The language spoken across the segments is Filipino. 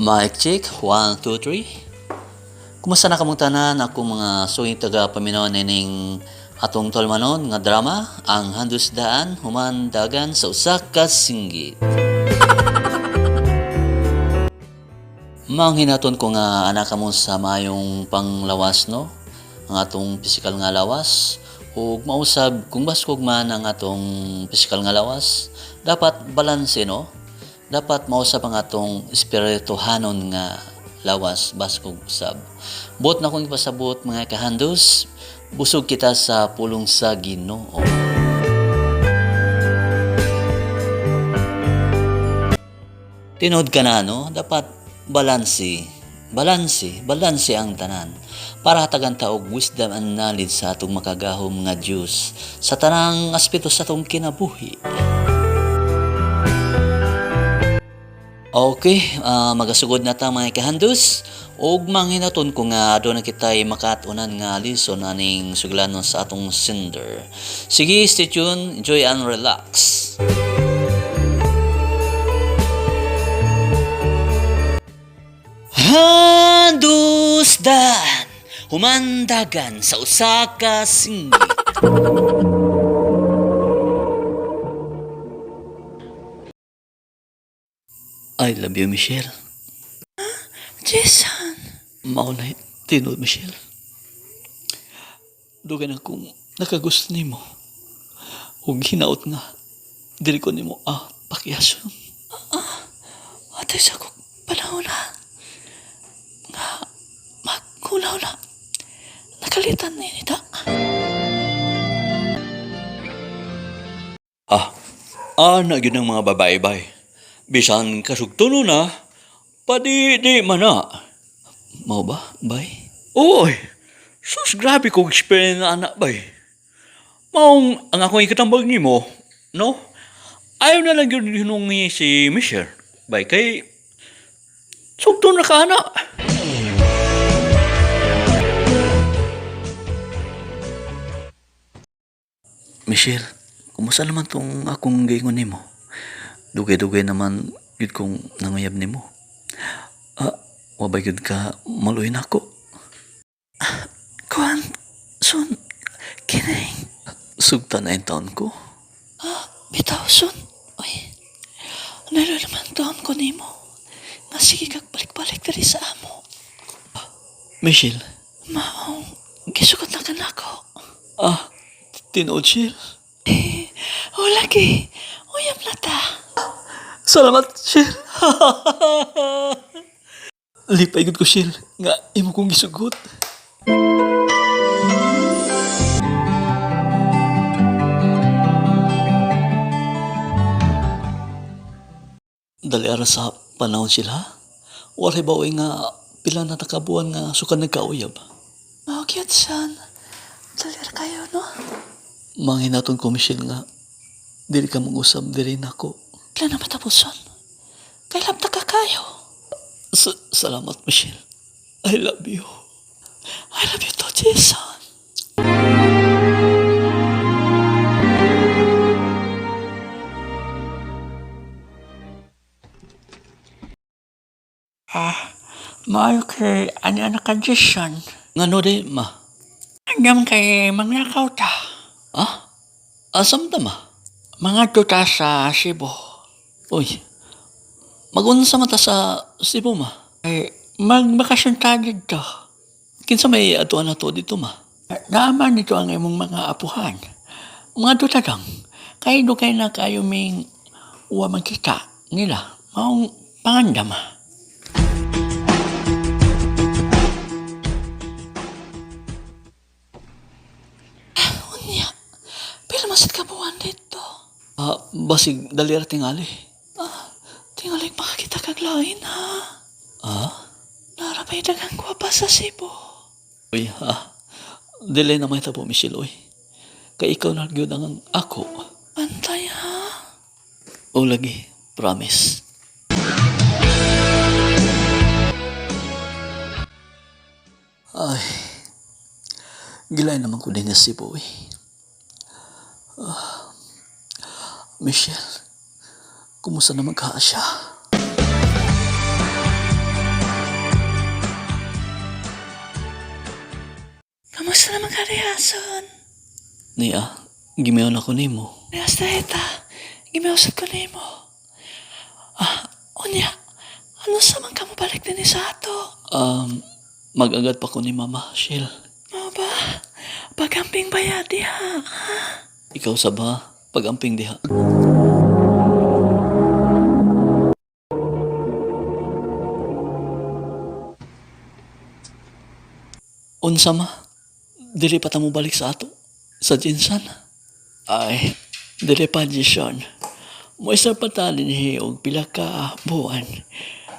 Mic check, 1, 2, 3. Kumusta na kamong tanan ako mga suwing taga paminaw ning atong tolmanon nga drama ang handusdaan human dagan sa usa ka singgit. Manghinaton ko nga anak kamo sa mayong panglawas no, ang atong pisikal nga lawas ug mausab kung baskog man ang atong pisikal nga lawas, dapat balanse no. Dapat mausap ang atong espirituhanon nga lawas baskog usab. Bot na kong ipasabot mga kahandos, busog kita sa pulong sa Ginoo. Tinod ka na no, dapat balanse ang tanan para hatagan ta og wisdom and knowledge sa atong makagahom nga Dios sa tanang aspeto sa atong kinabuhi. Okay, magasugod na ta mga kahandos ug manghinaton ko nga aduna kitay makatunan nga lesson aning suglanon sa atong sender. Sige, stay tuned, enjoy and relax. Handusdan humandagan sa usa ka singgit. I love you, Michelle. Jason, Maunay, tinod, Michelle. Dugay na kung nakagusto ni mo. Huwag hinaot nga. Dili ko ni mo, pakyason. atay sa kong panahon na. Nga, magkulaw na. Nakalitan ni nita. Na yun ang mga babae-bay. Bisan kasugtuno na, padi-di man na. Mau ba, bay? Oy, sus grabe kong experience na anak bay. Maong ang akong ikatambag ni mo, no? Ayaw na lang yun hinungi si Michelle. Bay, kay sugto na ka anak. Michelle, kumusta naman tong akong gingon ni mo? Dugay-dugay naman yun kong nanguyab ni mo. Wabay yun ka maluin ako. Kuan, son, kining. Sugta na yung taon ko. Bitaw, son. Uy, nalo naman taon ko ni mo. Nga sige kag balik-balik diri sa amo. Michelle, Maong, gisugot na ka na ako. tinood siya. O lagi, uyab na ta. Salamat, Shil. Lipay gud ko, Shil, nga imo kong gisugot. Dali ara sa panahon sila, walay baway nga pila na takabuan nga sukan nagkauyab. Maugyat, son. Dalir kayo, no? Manghinaton ko, Michelle, nga dili ka mag-usab diri nako. Kailan na matapos, son? Kailan ta ka kayo? Salamat, Michelle. I love you. I love you too, Jason. Maayo kay anak ka, Jason. Ngano de, ma? Anyam kay mangnakaw ta. Asam ta, ma? Mga tuta sa Cebu. Uy, magunsa mata sa Cebu, ma? Ay, magbakasyon ta dito. Kinsa may atuan na to dito, ma? Naaman nito ang imong mga apuhan. Mga tuta lang. Kay do kay na kayo ming uwa magkita nila. Maong pangandam. Unya, pila masid ka buwan dito. Basig dalir tingali. Tingaling makakita kag lain, ha? Narapay dagang gwapa sa Cebu. Uy, dili na may tabo, Michelle, uy. Kay ikaw na gyud ang ako. Antay, ha? O lagi, promise. Ay, gilay naman ko din nga si Boy. Michelle, kumusta naman ka siya? Kamusta naman ka, Riason? Niya, gimayon ako nimo. Rias na ita. Gimausap ko na mo. Unya, ano sa man ka mo balik din sa ato? Mag-agad pa ko ni Mama, Shil. Mao ba? Pagamping bayad diha. Ikaw sa ba? Pag-amping diha. Unsa ma? Dili pa ta mo balik sa ato? Sa Jinsan? Ay, dili pa Jason. Mo isa patali ni og pila ka buwan.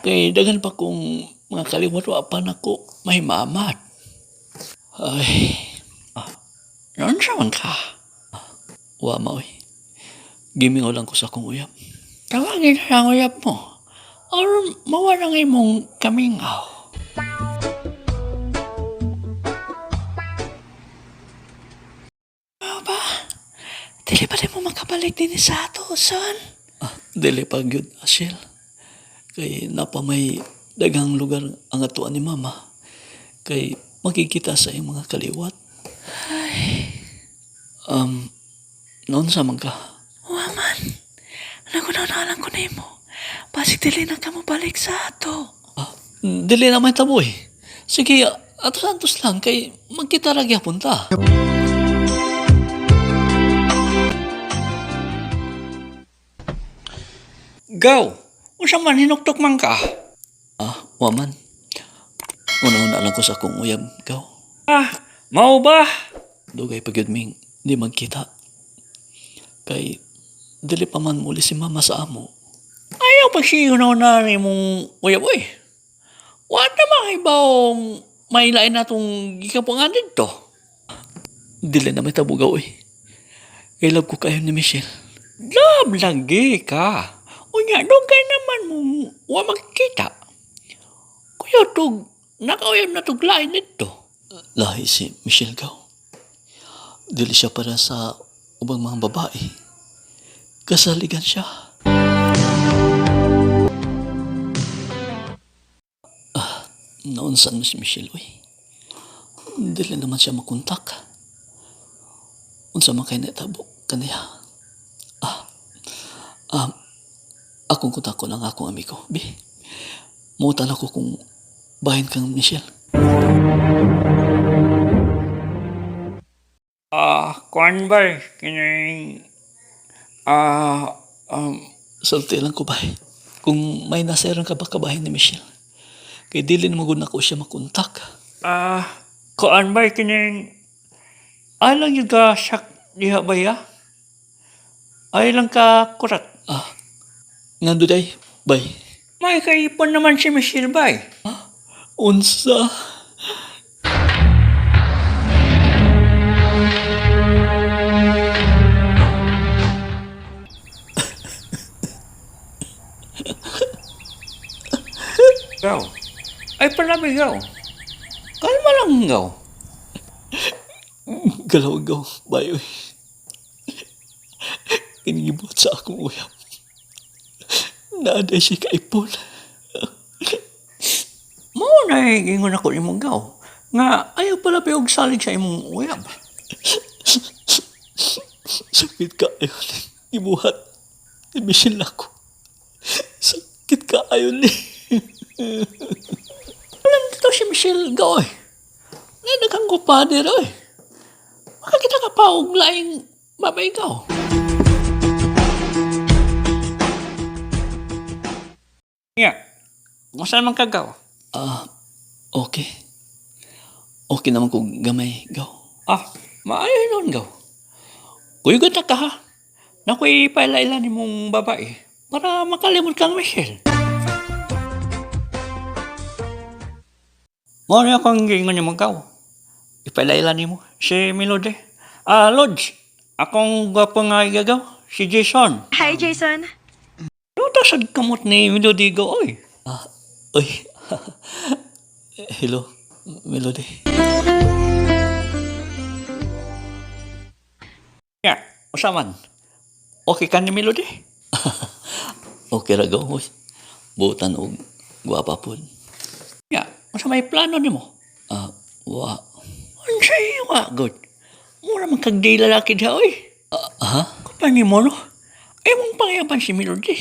Kay dagan pa kong mga kaliwat wa pa nako may mamat. Ay, non sa man ka. Wa maoy. Gimingaw lang ko sa akong uyab. Tawagin sa uyab mo. Or mawala ng imong kamingaw. Ano ba? Dili pa rin mo makabalik din sa ato, son. Dili pa gyud, Ashil. Kay napamay daghang lugar ang atuan ni Mama. Kay makikita sa iyong mga kaliwat. Noon sa man ka? Waman, nagunaw-nalang ko na mo. Basig dili na ka mo balik sa ato. Dili na may taboy. Sige, atos-atos lang kay magkita ra gyapon ta. Gaw, unsa man hinuktok man ka? Waman. Una-una lang ko sa akong uyab, ikaw. Mao ba? Dugay pa gyud ming di magkita. Kay dili pa man muli si Mama sa amo. Ayaw pa siya na ni mong uyab, uy. What naman ibaw may lain na itong gikapungan dito? Dili na may tabugaw Kay love ko kayo ni Michelle. Love lagi ka. Unya, dugay naman mong wa magkita. Kuya tug, nakauyab na tug lain dito. Lahi si Michelle Gaw. Dili siya para sa ubang mga babae. Kasaligan siya. Naunsan mo si Michelle, Dili naman siya makontak. Unsa man kay netabo kaniya. Akong kontak ko lang akong amigo, Bi. Mutan ako kung bahin kang Michelle. Kuan ba? Kinay... Salti lang ko ba kung may nasayran ka ba kabahin ni Michelle. Kay dili naman gud nako siya makontak. Kuan ba? Kinay... Alang yung ka sak diha ba ya? Ay lang ka kurat. Ngando day, bay. May kaipon naman si Michelle ba? Unsa? Gaw. Ay palabi gaw. Kalma lang gaw. Galaw-gaw, bay. Kinigibot sa akong uyab. Naaday siya kaipon. Mao na ingon ako imong gaw. Nga ayaw pala piyog salig sa imong uyab. Sakit ka ayon. Ibuhat. Imisil ako. Sakit ka ayon ni. Alam dito si Michelle gaw eh. Nanagang ko pa nila eh. Makakita ka pa og laing babay gaw. Yeah. Masan man ka gaw? Okay. Okay naman kung gamay, gaw. Maayo nun gaw. Kuyugot na ka ha. Nakoy pailaila ni mong babae para makalimot kang Michelle. Mori akong gingon ni mong gaw. Ipailaila ni mo si Melody. Lodge, akong gwapo nga igagaw, si Jason. Hi, Jason. Luto sa kamot ni Melody gaw, oy. Uy. Hello, Melody. Yeah, usaman. Okay ka ni Melody? Okay ra gaw, uy. Butan og gwapa pod. Yeah, usa may plano ni mo? Wa. Unsay wa good. Mura man kag di lalaki diha oy. Ha? Kapani mo no? Ay mong pangyaban si Melody.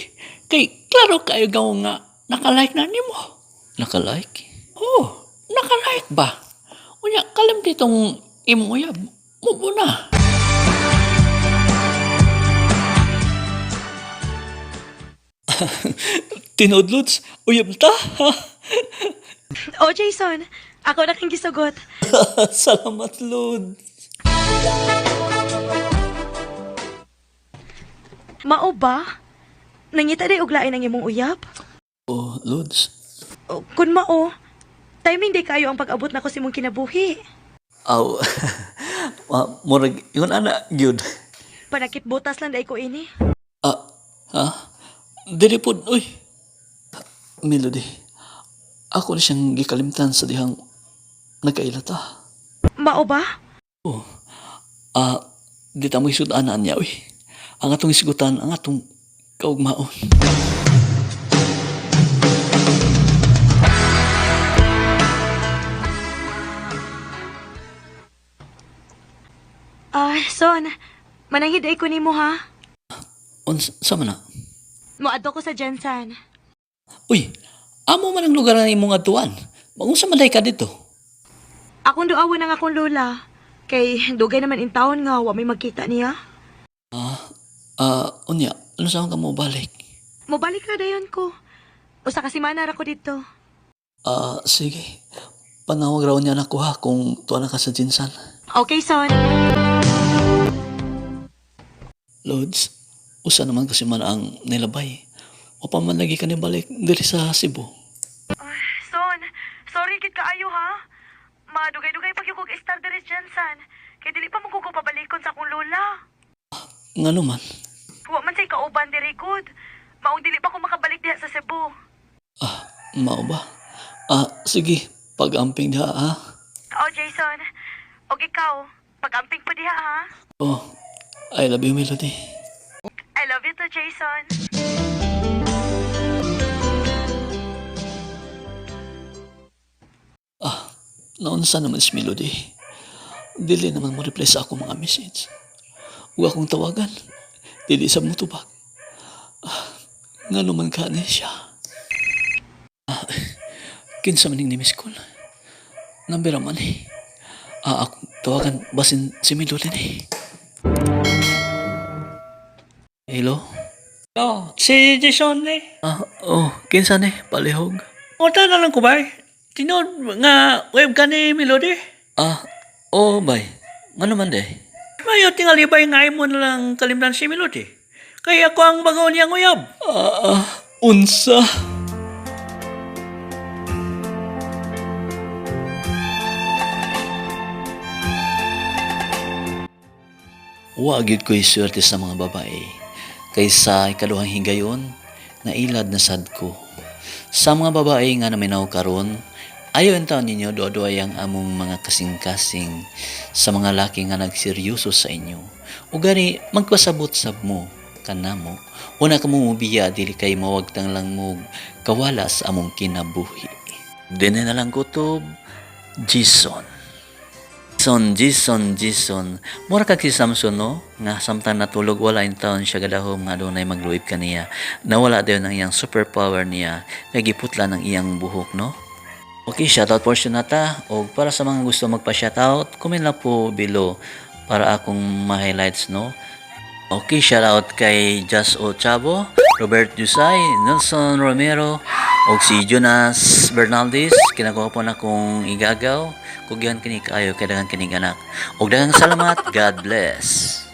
Kay klaro kayo gaw nga nakalike na nimo. Nakalike? Oh, nakalike ba? Unya kalam ditong imong uyab. Mubo na. Tinodlods, uyab ta. O, Jason, ako na kang gisugot. Salamat, Lord. Mao ba? Nangita day uglain ang imong uyab? Oh, Lods. O, kun mao, timing day kayo ang pag-abot na ko si mong kinabuhi. Aw, murag, yun ana, gyud. Panakit butas lang day ko ini. Ha? Dili pod, uy. Melody, ako na siyang gikalimtan sa dihang nagkailata. Mao ba? Di ta mo isudanan niya, uy. Ang atong isgutan, ang atong kaugmaon. Son, mananghid ay ko nimo ha. Sama na? Moadto ko sa Jensen. Uy, amo man ang lugar na imong atuan. Magunsa man day ka dito. Akong duawon ang akong lola. Kay dugay naman in town nga wa may magkita niya. Unya, ano saan ka mo balik? Mobalik na dayon ko. Usa ka semana ra ko dito. Sige. Panawag raw niya na ko ha kung tuwa na ka sa Jinsan. Okay, son. Lods, usa naman kasi man ang nilabay. O pa man lagi ka balik diri sa Cebu. Son, sorry gid kaayo ha. Madugay-dugay pag yung kog-star diri Jensen. Kay dili pa mo ko pabalikon sa akong lola. Nga naman. Wa man say kauban diri good. Maong dili pa ko makabalik diha sa Cebu. Mao ba? Sige. Pag-amping diha ha. Oh, Jason. Og ikaw, pag-amping po diha ha. Oh, I love you, Melody. I love you too, Jason. Naunsa naman si Melody. Dili naman mo reply sa ako mga message. Huwag akong tawagan. Dili sa mutubag. Nga naman ka ni siya. Kinsa maning ni Miss Call. Number man eh. Akong tawagan basin si Melody ni. Hello? Oh, si Jason eh. Kinsa ni? Palihog. Unta na lang ko ba? Tinod nga web ka ni Melody. Bay. Nga naman de. Mayo tingali ba nga imo na lang kalimdan si Melody? Kaya ako ang bago niyang uyab. Unsa? Wagid ko'y swerte sa mga babae. Kaysa ikaduhang higayon, na ilad na sad ko. Sa mga babae nga naminaw karon, ayaw ang taon ninyo doa-doa ang among mga kasing-kasing sa mga laki nga nagseryoso sa inyo. O gani, magpasabot sab mo, kanamo. Una ka mo mubiya, dili kay mawagtang lang mo kawala sa among kinabuhi. Dine na lang kutob, Jason. Jason. Mura kag si Samson, no? Nga samtang natulog wala in taon siya gadahom nga doon ay magluib kaniya. Nawala dayon ang iyang superpower niya. Kaya giputla ng iyang buhok, no? Okay, shoutout portion na ta. O para sa mga gusto magpa-shoutout, comment lang po below para akong ma-highlights, no? Okay, shoutout kay Jas O. Chavo, Robert Jusay, Nelson Romero, o si Jonas Bernaldez. Kinakuha po na kong igagaw. Kung yan kini kaayo, kailangan kinig anak. O dagang salamat. God bless.